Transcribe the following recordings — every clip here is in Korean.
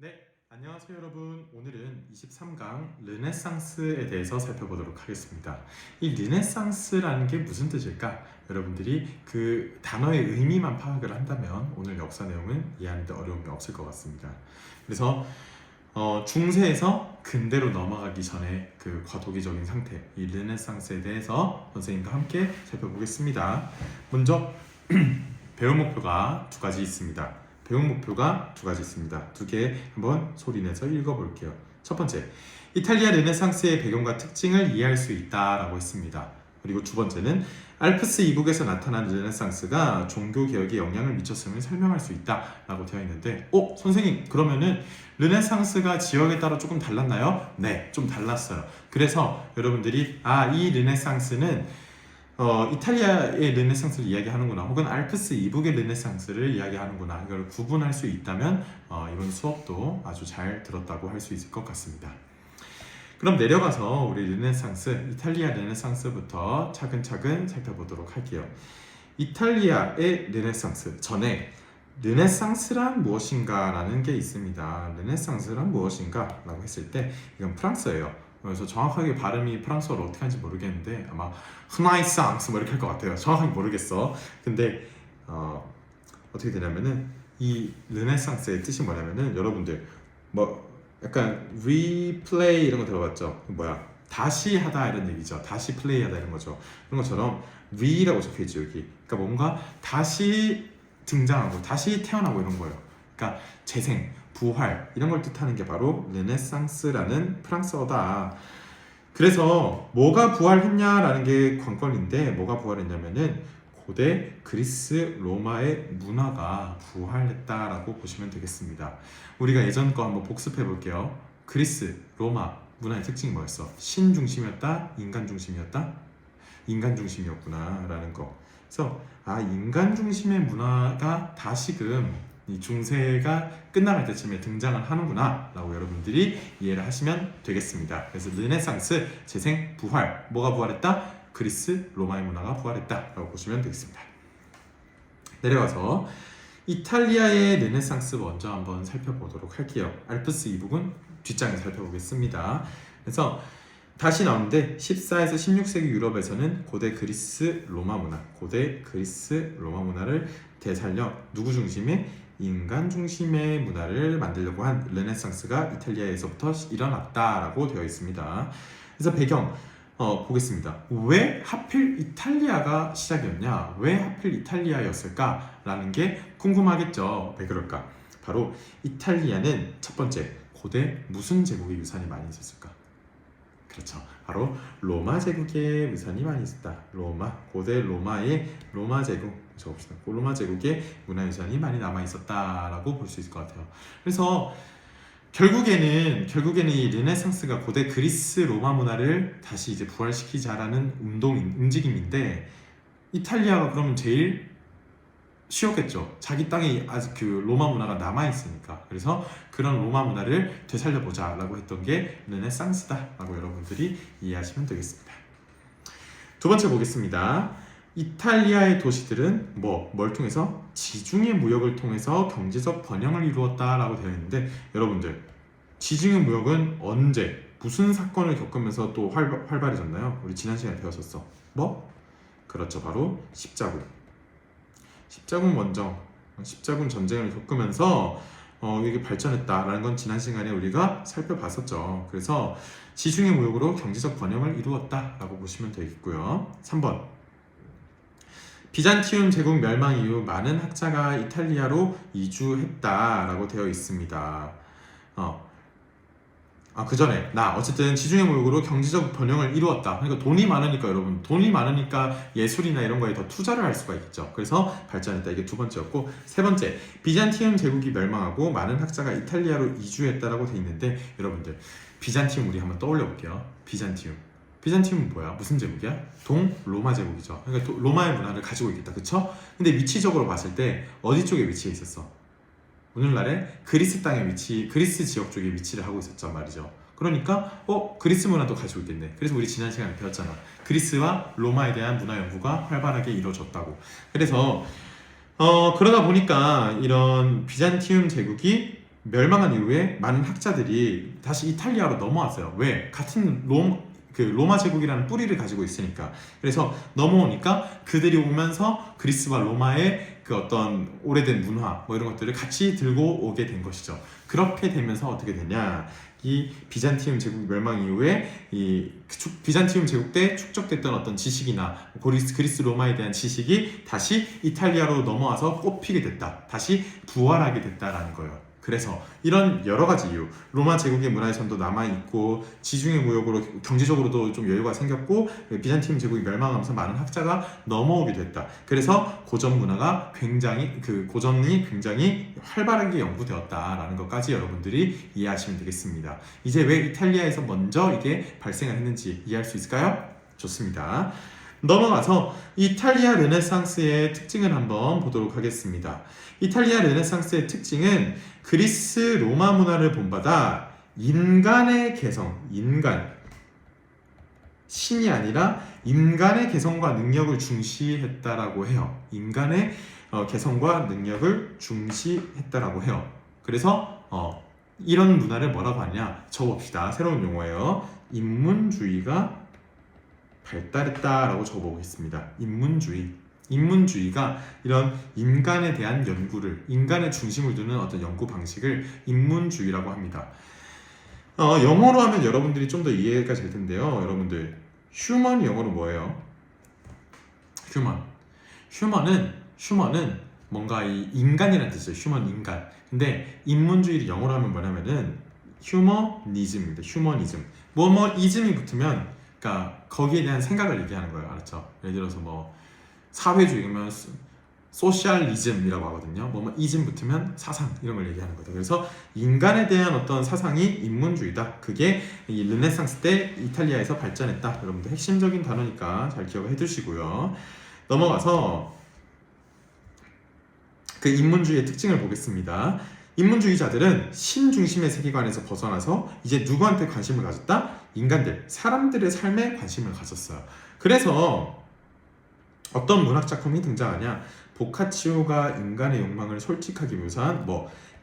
네, 안녕하세요 여러분. 오늘은 23강 르네상스에 대해서 살펴보도록 하겠습니다. 이 르네상스라는 게 무슨 뜻일까? 여러분들이 그 단어의 의미만 파악을 한다면 오늘 역사 내용은 이해하는 데 어려움이 없을 것 같습니다. 그래서 중세에서 근대로 넘어가기 전에 그 과도기적인 상태, 이 르네상스에 대해서 선생님과 함께 살펴보겠습니다. 먼저 배울 목표가 두 가지 있습니다. 두 개 한번 소리내서 읽어볼게요. 첫 번째, 이탈리아 르네상스의 배경과 특징을 이해할 수 있다라고 했습니다. 그리고 두 번째는 알프스 이북에서 나타난 르네상스가 종교개혁에 영향을 미쳤음을 설명할 수 있다라고 되어 있는데 선생님 그러면은 르네상스가 지역에 따라 조금 달랐나요? 네, 좀 달랐어요. 그래서 여러분들이 이 르네상스는 이탈리아의 르네상스를 이야기하는구나, 혹은 알프스 이북의 르네상스를 이야기하는구나, 이걸 구분할 수 있다면 이번 수업도 아주 잘 들었다고 할 수 있을 것 같습니다. 그럼 내려가서 우리 르네상스, 이탈리아 르네상스부터 차근차근 살펴보도록 할게요. 이탈리아의 르네상스 전에 르네상스란 무엇인가 라는 게 있습니다. 르네상스란 무엇인가 라고 했을 때 이건 프랑스예요. 그래서 정확하게 발음이 프랑스어로 어떻게 하는지 모르겠는데 아마 르네상스 뭐 이렇게 할 것 같아요. 정확하게 모르겠어. 근데 어떻게 되냐면은 이 르네상스의 뜻이 뭐냐면은, 여러분들 뭐 약간 리플레이 이런 거 들어봤죠? 다시 하다 이런 얘기죠. 다시 플레이하다 이런 거죠. 그런 것처럼 리라고 적혀있죠 여기. 그러니까 뭔가 다시 등장하고 다시 태어나고 이런 거예요. 그러니까 재생, 부활 이런 걸 뜻하는 게 바로 르네상스라는 프랑스어다. 그래서 뭐가 부활했냐라는 게 관건인데, 뭐가 부활했냐면은 고대 그리스 로마의 문화가 부활했다라고 보시면 되겠습니다. 우리가 예전 거 한번 복습해 볼게요. 그리스 로마 문화의 특징이 뭐였어? 신 중심이었다? 인간 중심이었다? 인간 중심이었구나 라는 거. 그래서 인간 중심의 문화가 다시금 이 중세가 끝나갈 때쯤에 등장을 하는구나 라고 여러분들이 이해를 하시면 되겠습니다. 그래서 르네상스, 재생, 부활. 뭐가 부활했다? 그리스, 로마의 문화가 부활했다 라고 보시면 되겠습니다. 내려가서 이탈리아의 르네상스 먼저 한번 살펴보도록 할게요. 알프스 이북은 뒷장에 살펴보겠습니다. 그래서 다시 나오는데 14에서 16세기 유럽에서는 고대 그리스 로마 문화를 되살려 누구 중심의? 인간 중심의 문화를 만들려고 한 르네상스가 이탈리아에서부터 일어났다라고 되어 있습니다. 그래서 배경 보겠습니다. 왜 하필 이탈리아가 시작이었냐? 왜 하필 이탈리아였을까? 라는 게 궁금하겠죠. 왜 그럴까? 바로 이탈리아는 첫 번째, 고대 무슨 제국의 유산이 많이 있었을까? 그렇죠. 바로 로마 제국의 유산이 많이 있었다. 고대 로마의 로마 제국, 적읍시다. 로마 제국의 문화유산이 많이 남아 있었다라고 볼 수 있을 것 같아요. 그래서 결국에는 이 르네상스가 고대 그리스 로마 문화를 다시 이제 부활시키자라는 움직임인데, 이탈리아가 그러면 제일 쉬웠겠죠. 자기 땅에 아직 그 로마 문화가 남아있으니까. 그래서 그런 로마 문화를 되살려보자 라고 했던 게 르네상스다 라고 여러분들이 이해하시면 되겠습니다. 두 번째 보겠습니다. 이탈리아의 도시들은 뭘 통해서? 지중해 무역을 통해서 경제적 번영을 이루었다 라고 되어 있는데, 여러분들 지중해 무역은 언제 무슨 사건을 겪으면서 또 활발해졌나요? 우리 지난 시간에 배웠었어. 그렇죠. 바로 십자군 전쟁을 겪으면서 이게 발전했다라는 건 지난 시간에 우리가 살펴봤었죠. 그래서 지중해 무역으로 경제적 번영을 이루었다라고 보시면 되겠고요. 3번, 비잔티움 제국 멸망 이후 많은 학자가 이탈리아로 이주했다라고 되어 있습니다. 그 전에 어쨌든 지중해 무역으로 경제적 번영을 이루었다. 그러니까 돈이 많으니까, 여러분 돈이 많으니까 예술이나 이런 거에 더 투자를 할 수가 있겠죠. 그래서 발전했다. 이게 두 번째였고, 세 번째, 비잔티움 제국이 멸망하고 많은 학자가 이탈리아로 이주했다라고 돼 있는데, 여러분들 비잔티움 우리 한번 떠올려 볼게요. 비잔티움은 뭐야? 무슨 제국이야? 동로마 제국이죠. 그러니까 로마의 문화를 가지고 있겠다. 그쵸? 근데 위치적으로 봤을 때 어디 쪽에 위치해 있었어? 오늘날의 그리스 지역 쪽에 위치를 하고 있었단 말이죠. 그러니까 그리스 문화도 가지고 있겠네. 그래서 우리 지난 시간에 배웠잖아. 그리스와 로마에 대한 문화 연구가 활발하게 이루어졌다고. 그래서 그러다 보니까 이런 비잔티움 제국이 멸망한 이후에 많은 학자들이 다시 이탈리아로 넘어왔어요. 왜? 같은 로마 제국이라는 뿌리를 가지고 있으니까. 그래서 넘어오니까 그들이 오면서 그리스와 로마의 그 어떤 오래된 문화 뭐 이런 것들을 같이 들고 오게 된 것이죠. 그렇게 되면서 어떻게 되냐? 이 비잔티움 제국 멸망 이후에 비잔티움 제국 때 축적됐던 어떤 지식이나 그리스 로마에 대한 지식이 다시 이탈리아로 넘어와서 꽃피게 됐다. 다시 부활하게 됐다라는 거예요. 그래서 이런 여러 가지 이유, 로마 제국의 문화유산도 남아있고 지중해 무역으로 경제적으로도 좀 여유가 생겼고 비잔티움 제국이 멸망하면서 많은 학자가 넘어오게 됐다. 그래서 고전 문화가 고전이 굉장히 활발하게 연구되었다라는 것까지 여러분들이 이해하시면 되겠습니다. 이제 왜 이탈리아에서 먼저 이게 발생을 했는지 이해할 수 있을까요? 좋습니다. 넘어가서 이탈리아 르네상스의 특징을 한번 보도록 하겠습니다. 이탈리아 르네상스의 특징은 그리스 로마 문화를 본받아 인간의 개성, 신이 아니라 인간의 개성과 능력을 중시했다라고 해요. 인간의 개성과 능력을 중시했다라고 해요. 그래서 이런 문화를 뭐라고 하냐? 적어봅시다. 새로운 용어예요. 인문주의가 발달했다라고 적어보겠습니다. 인문주의가 이런 인간에 대한 연구를, 인간의 중심을 두는 어떤 연구 방식을 인문주의라고 합니다. 영어로 하면 여러분들이 좀 더 이해가 될 텐데요. 여러분들, 휴먼 영어로 뭐예요? 휴먼은 뭔가 이 인간이라는 뜻이에요. 휴먼, 인간. 근데 인문주의를 영어로 하면 뭐냐면은 휴머니즘입니다. 휴머니즘. 이즘이 붙으면 그러니까 거기에 대한 생각을 얘기하는 거예요. 알았죠? 예를 들어서 뭐 사회주의면 소셜리즘이라고 하거든요. 이즘 붙으면 사상 이런 걸 얘기하는 거죠. 그래서 인간에 대한 어떤 사상이 인문주의다. 그게 이 르네상스 때 이탈리아에서 발전했다. 여러분들 핵심적인 단어니까 잘 기억해 두시고요. 넘어가서 그 인문주의의 특징을 보겠습니다. 인문주의자들은 신중심의 세계관에서 벗어나서 이제 누구한테 관심을 가졌다? 인간들, 사람들의 삶에 관심을 가졌어요. 그래서 어떤 문학작품이 등장하냐? 보카치오가 인간의 욕망을 솔직하게 묘사한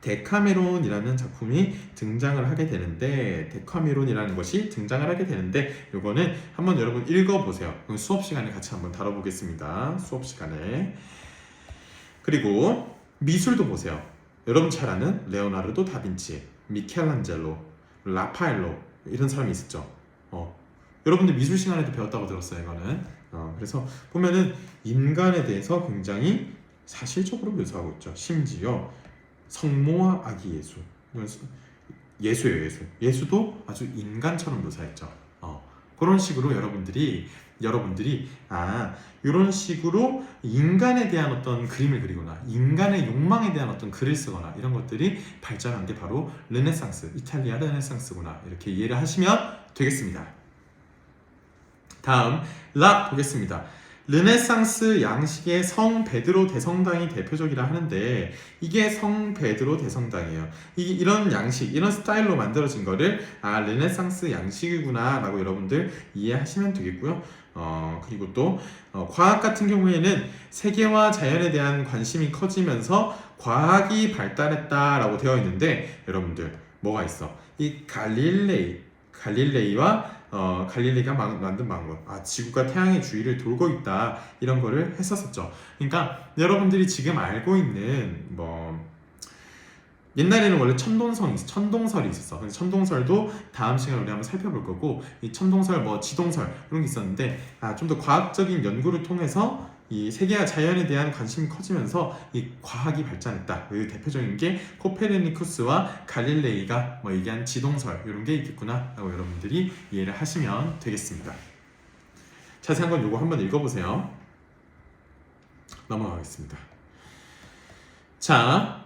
데카메론이라는 작품이 등장을 하게 되는데, 데카메론이라는 것이 등장을 하게 되는데, 요거는 한번 여러분 읽어보세요. 수업 시간에 같이 한번 다뤄보겠습니다. 수업 시간에. 그리고 미술도 보세요. 여러분 잘 아는 레오나르도 다빈치, 미켈란젤로, 라파엘로 이런 사람이 있었죠. 여러분들 미술 시간에도 배웠다고 들었어요. 이거는. 그래서 보면은 인간에 대해서 굉장히 사실적으로 묘사하고 있죠. 심지어 성모와 아기 예수예요. 예수도 아주 인간처럼 묘사했죠. 그런 식으로 여러분들이 이런 식으로 인간에 대한 어떤 그림을 그리거나 인간의 욕망에 대한 어떤 글을 쓰거나 이런 것들이 발전한 게 바로 르네상스, 이탈리아 르네상스구나, 이렇게 이해를 하시면 되겠습니다. 다음 보겠습니다. 르네상스 양식의 성 베드로 대성당이 대표적이라 하는데, 이게 성 베드로 대성당이에요. 이런 양식, 이런 스타일로 만들어진 거를 르네상스 양식이구나 라고 여러분들 이해하시면 되겠고요. 그리고 또 과학 같은 경우에는 세계와 자연에 대한 관심이 커지면서 과학이 발달했다라고 되어 있는데, 여러분들 뭐가 있어? 이 갈릴레이가 만든 방법, 지구가 태양의 주위를 돌고 있다, 이런 거를 했었었죠. 그러니까 여러분들이 지금 알고 있는 옛날에는 원래 천동설이 있었어. 그래서 천동설도 다음 시간에 우리 한번 살펴볼 거고, 이 천동설, 지동설 이런 게 있었는데, 좀 더 과학적인 연구를 통해서 이 세계와 자연에 대한 관심이 커지면서 이 과학이 발전했다. 그 대표적인 게 코페르니쿠스와 갈릴레이가 얘기한 지동설, 이런 게 있겠구나 라고 여러분들이 이해를 하시면 되겠습니다. 자세한 건 요거 한번 읽어보세요. 넘어가겠습니다. 자,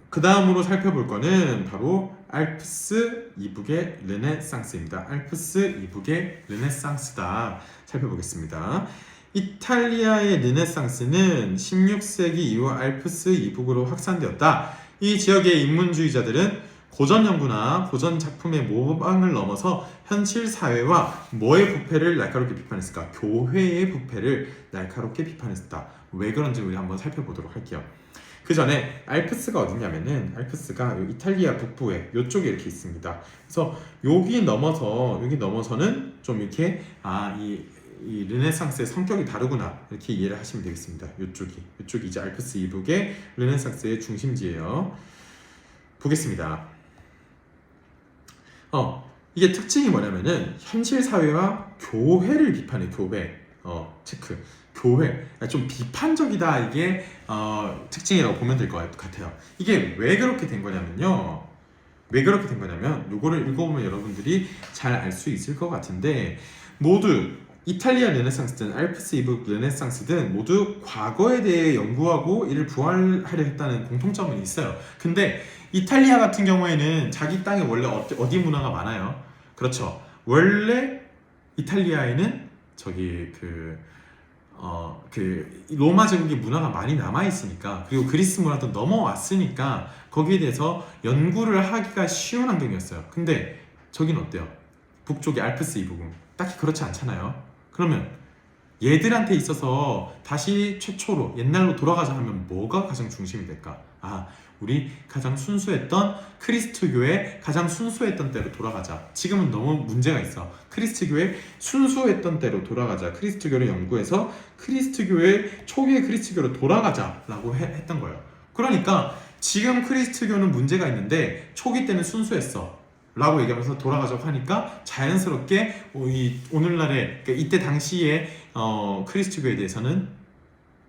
그 다음으로 살펴볼 거는 바로 알프스 이북의 르네상스입니다. 알프스 이북의 르네상스다. 살펴보겠습니다. 이탈리아의 르네상스는 16세기 이후 알프스 이북으로 확산되었다. 이 지역의 인문주의자들은 고전 연구나 고전 작품의 모방을 넘어서 현실 사회와 뭐의 부패를 날카롭게 비판했을까? 교회의 부패를 날카롭게 비판했다. 왜 그런지 우리 한번 살펴보도록 할게요. 그 전에 알프스가 어디냐면은 알프스가 이탈리아 북부에 이쪽에 이렇게 있습니다. 그래서 여기 넘어서는 좀 이렇게 이 르네상스의 성격이 다르구나 이렇게 이해를 하시면 되겠습니다. 이쪽이 이제 알프스 이북의 르네상스의 중심지예요. 보겠습니다. 이게 특징이 뭐냐면은 현실 사회와 교회를 비판해. 체크. 교회 좀 비판적이다 이게 특징이라고 보면 될 것 같아요. 이게 왜 그렇게 된 거냐면요. 요거를 읽어보면 여러분들이 잘 알 수 있을 것 같은데 모두 이탈리아 르네상스든 알프스 이북 르네상스든 모두 과거에 대해 연구하고 이를 부활하려 했다는 공통점은 있어요. 근데 이탈리아 같은 경우에는 자기 땅에 원래 어디 문화가 많아요? 그렇죠. 원래 이탈리아에는 로마 제국의 문화가 많이 남아 있으니까 그리고 그리스 문화도 넘어왔으니까 거기에 대해서 연구를 하기가 쉬운 환경이었어요. 근데 저기는 어때요? 북쪽의 알프스 이북은 딱히 그렇지 않잖아요. 그러면 얘들한테 있어서 다시 최초로 옛날로 돌아가자 하면 뭐가 가장 중심이 될까? 우리 가장 순수했던 그리스도교의 가장 순수했던 때로 돌아가자. 지금은 너무 문제가 있어. 그리스도교의 순수했던 때로 돌아가자. 그리스도교를 연구해서 그리스도교의 초기의 그리스도교로 돌아가자라고 했던 거예요. 그러니까 지금 그리스도교는 문제가 있는데 초기 때는 순수했어 라고 얘기하면서 돌아가자고 하니까 자연스럽게 오늘날의 그러니까 이때 당시에 그리스도교에 대해서는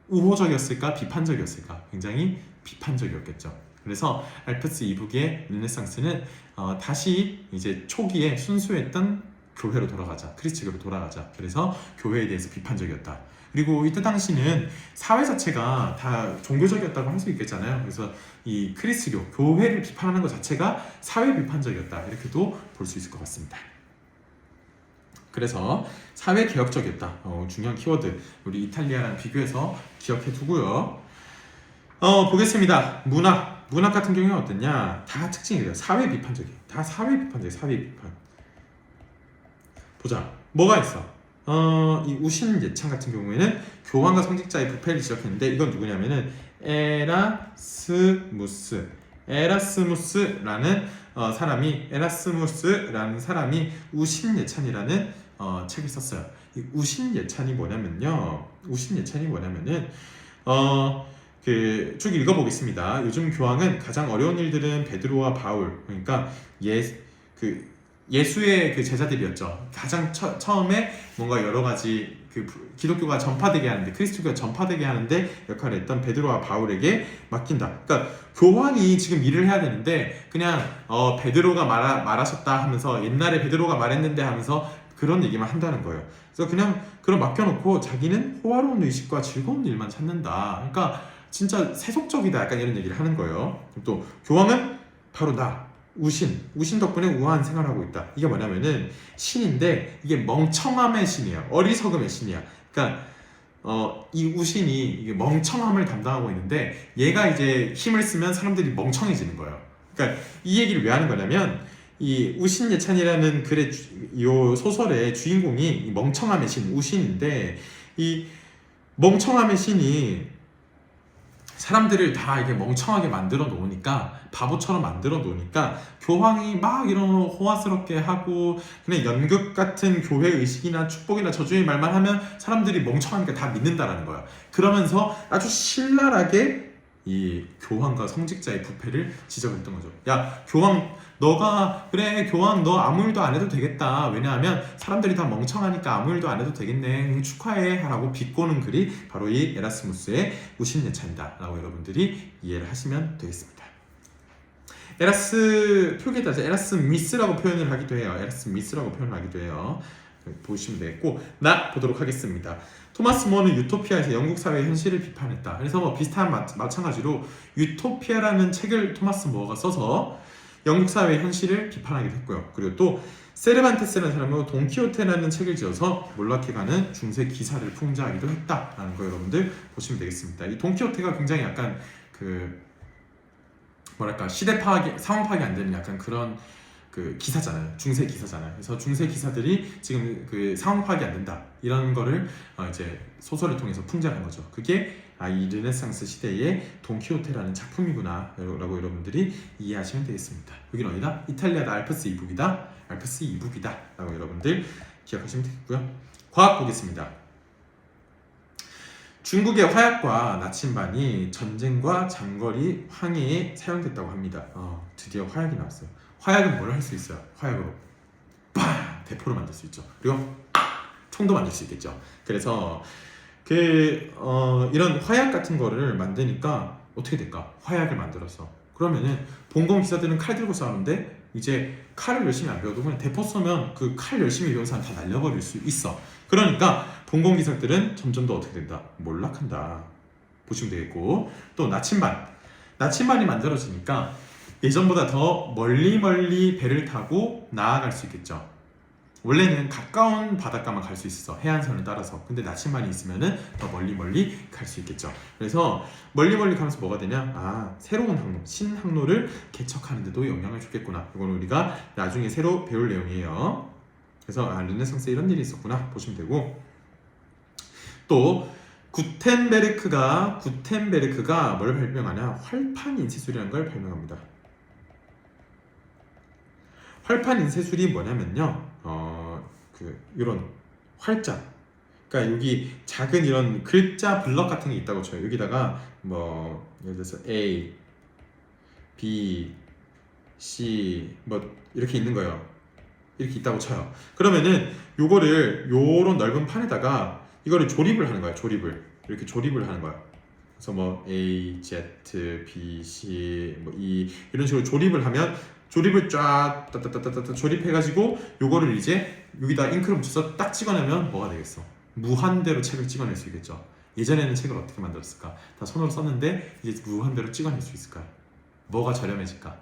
우호적이었을까 비판적이었을까? 굉장히 비판적이었겠죠. 그래서 알프스 이북의 르네상스는 다시 이제 초기에 순수했던 교회로 돌아가자, 그리스도교로 돌아가자. 그래서 교회에 대해서 비판적이었다. 그리고 이때 당시는 사회 자체가 다 종교적이었다고 할 수 있겠잖아요. 그래서 이 그리스도 교회를 비판하는 것 자체가 사회 비판적이었다. 이렇게도 볼 수 있을 것 같습니다. 그래서 사회 개혁적이었다. 중요한 키워드. 우리 이탈리아랑 비교해서 기억해 두고요. 보겠습니다. 문학 같은 경우는 어땠냐? 다 특징이 돼요. 사회 비판적이에요. 다 사회 비판. 보자. 뭐가 있어? 이 우신 예찬 같은 경우에는 교황과 성직자의 부패를 지적했는데 이건 누구냐면은 에라스무스라는 사람이 우신 예찬이라는 책을 썼어요. 이 우신 예찬이 뭐냐면은 쭉 읽어보겠습니다. 요즘 교황은 가장 어려운 일들은 베드로와 바울, 그러니까 예수의 그 제자들이었죠. 가장 처음에 뭔가 여러 가지 기독교가 전파되게 하는데, 그리스도교가 전파되게 하는데 역할을 했던 베드로와 바울에게 맡긴다. 그러니까 교황이 지금 일을 해야 되는데 그냥 베드로가 말하셨다 하면서 옛날에 베드로가 말했는데 하면서 그런 얘기만 한다는 거예요. 그래서 그냥 그런 맡겨놓고 자기는 호화로운 의식과 즐거운 일만 찾는다. 그러니까 진짜 세속적이다. 약간 이런 얘기를 하는 거예요. 또 교황은 바로 우신 덕분에 우아한 생활을 하고 있다. 이게 뭐냐면은 신인데 이게 멍청함의 신이에요. 어리석음의 신이야. 그러니까 이 우신이 이게 멍청함을 담당하고 있는데 얘가 이제 힘을 쓰면 사람들이 멍청해지는 거예요. 그러니까 이 얘기를 왜 하는 거냐면 이 우신 예찬이라는 글의 요 소설의 주인공이 이 멍청함의 신 우신인데 이 멍청함의 신이 사람들을 다 이렇게 멍청하게 만들어 놓으니까 바보처럼 만들어 놓으니까 교황이 막 이런 호화스럽게 하고 그냥 연극 같은 교회 의식이나 축복이나 저주의 말만 하면 사람들이 멍청하니까 다 믿는다라는 거야. 그러면서 아주 신랄하게 이 교황과 성직자의 부패를 지적했던 거죠. 야, 교황 너 아무 일도 안 해도 되겠다. 왜냐하면 사람들이 다 멍청하니까 아무 일도 안 해도 되겠네. 축하해 하라고 비꼬는 글이 바로 이 에라스무스의 우신예찬이다 라고 여러분들이 이해를 하시면 되겠습니다. 표기에 따라서 에라스미스라고 표현을 하기도 해요. 보시면 되겠고, 보도록 하겠습니다. 토마스 모어는 유토피아에서 영국 사회의 현실을 비판했다. 그래서 뭐 비슷한 마찬가지로 유토피아라는 책을 토마스 모어가 써서 영국 사회의 현실을 비판하기도 했고요. 그리고 또 세르반테스라는 사람은 돈키호테라는 책을 지어서 몰락해 가는 중세 기사를 풍자하기도 했다라는 거 여러분들 보시면 되겠습니다. 이 돈키호테가 굉장히 약간 시대 파악이, 상황 파악이 안 되는 약간 그런 기사잖아요. 중세 기사잖아요. 그래서 중세 기사들이 지금 상황 파악이 안 된다. 이런 거를 이제 소설을 통해서 풍자한 거죠. 그게 이 르네상스 시대의 돈키호테라는 작품이구나 라고 여러분들이 이해하시면 되겠습니다. 여기는 어디다? 이탈리아다. 알프스 이북이다. 알프스 이북이다 라고 여러분들 기억하시면 되겠고요. 과학 보겠습니다. 중국의 화약과 나침반이 전쟁과 장거리 항해에 사용됐다고 합니다. 드디어 화약이 나왔어요. 화약은 뭘 할 수 있어요? 화약으로 대포를 만들 수 있죠. 그리고 총도 만들 수 있겠죠. 그래서 이런 화약 같은 거를 만드니까 어떻게 될까? 화약을 만들어서 그러면은 봉건 기사들은 칼 들고 싸우는데 이제 칼을 열심히 안 배워도 그냥 대포 쏘면 그 칼 열심히 배운 사람 다 날려버릴 수 있어. 그러니까 봉건 기사들은 점점 더 어떻게 된다? 몰락한다. 보시면 되겠고, 또 나침반이 만들어지니까 예전보다 더 멀리 배를 타고 나아갈 수 있겠죠. 원래는 가까운 바닷가만 갈 수 있어, 해안선을 따라서. 근데 나침반이 있으면은 더 멀리 갈 수 있겠죠. 그래서 멀리 가면서 뭐가 되냐? 새로운 항로, 신항로를 개척하는 데도 영향을 주겠구나. 이건 우리가 나중에 새로 배울 내용이에요. 그래서 르네상스에 이런 일이 있었구나 보시면 되고, 또 구텐베르크가 뭘 발명하냐? 활판 인쇄술이라는 걸 발명합니다. 활판 인쇄술이 뭐냐면요, 이런 활자, 그러니까 여기 작은 이런 글자 블럭 같은 게 있다고 쳐요. 여기다가 뭐 예를 들어서 A, B, C 뭐 이렇게 있는 거예요. 이렇게 있다고 쳐요. 그러면은 요거를 요런 넓은 판에다가 이거를 조립을 하는 거야. 이렇게 조립을 하는 거야. 그래서 뭐 A, Z, B, C, 뭐 E 이런 식으로 조립을 하면, 조립을 쫙 조립해가지고 요거를 이제 여기다 잉크를 묻혀서 딱 찍어내면 뭐가 되겠어? 무한대로 책을 찍어낼 수 있겠죠. 예전에는 책을 어떻게 만들었을까? 다 손으로 썼는데 이제 무한대로 찍어낼 수 있을까요? 뭐가 저렴해질까?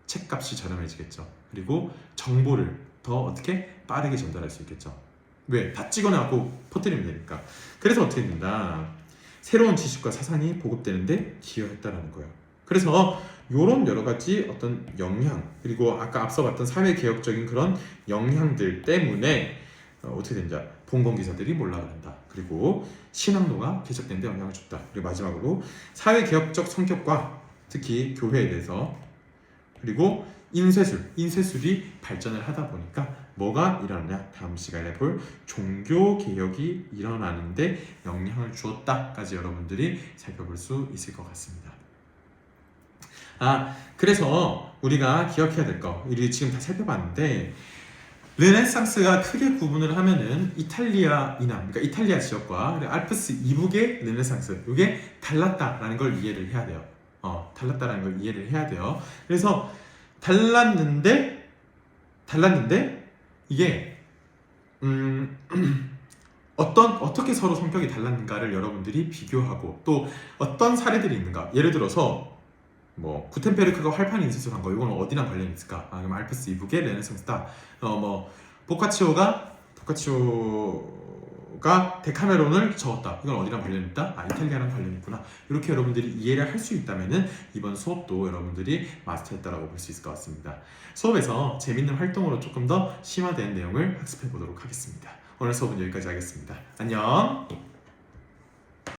책값이 저렴해지겠죠. 그리고 정보를 더 어떻게 빠르게 전달할 수 있겠죠. 왜? 다 찍어내고 퍼뜨리면 되니까. 그래서 어떻게 된다? 새로운 지식과 사상이 보급되는데 기여했다라는 거예요. 그래서 이런 여러 가지 어떤 영향, 그리고 아까 앞서 봤던 사회 개혁적인 그런 영향들 때문에 어떻게 된다? 봉건 기사들이 몰락을 한다. 그리고 신항로가 개척된 데 영향을 줬다. 그리고 마지막으로 사회 개혁적 성격과 특히 교회에 대해서, 그리고 인쇄술이 발전을 하다 보니까 뭐가 일어나냐? 다음 시간에 볼 종교 개혁이 일어나는데 영향을 주었다까지 여러분들이 살펴볼 수 있을 것 같습니다. 그래서 우리가 기억해야 될 거, 우리 지금 다 살펴봤는데, 르네상스가 크게 구분을 하면은 이탈리아 이남, 그러니까 이탈리아 지역과 알프스 이북의 르네상스, 이게 달랐다라는 걸 이해를 해야 돼요. 달랐다라는 걸 이해를 해야 돼요. 그래서 달랐는데 이게 어떻게 서로 성격이 달랐는가를 여러분들이 비교하고, 또 어떤 사례들이 있는가. 예를 들어서 뭐 구텐베르크가 활판 인쇄술 한 거, 이건 어디랑 관련이 있을까? 그럼 알프스 이북의 르네상스다. 뭐 보카치오가 데카메론을 적었다. 이건 어디랑 관련이 있다? 이탈리아랑 관련이 있구나. 이렇게 여러분들이 이해를 할 수 있다면은 이번 수업도 여러분들이 마스터했다라고 볼 수 있을 것 같습니다. 수업에서 재밌는 활동으로 조금 더 심화된 내용을 학습해 보도록 하겠습니다. 오늘 수업은 여기까지 하겠습니다. 안녕.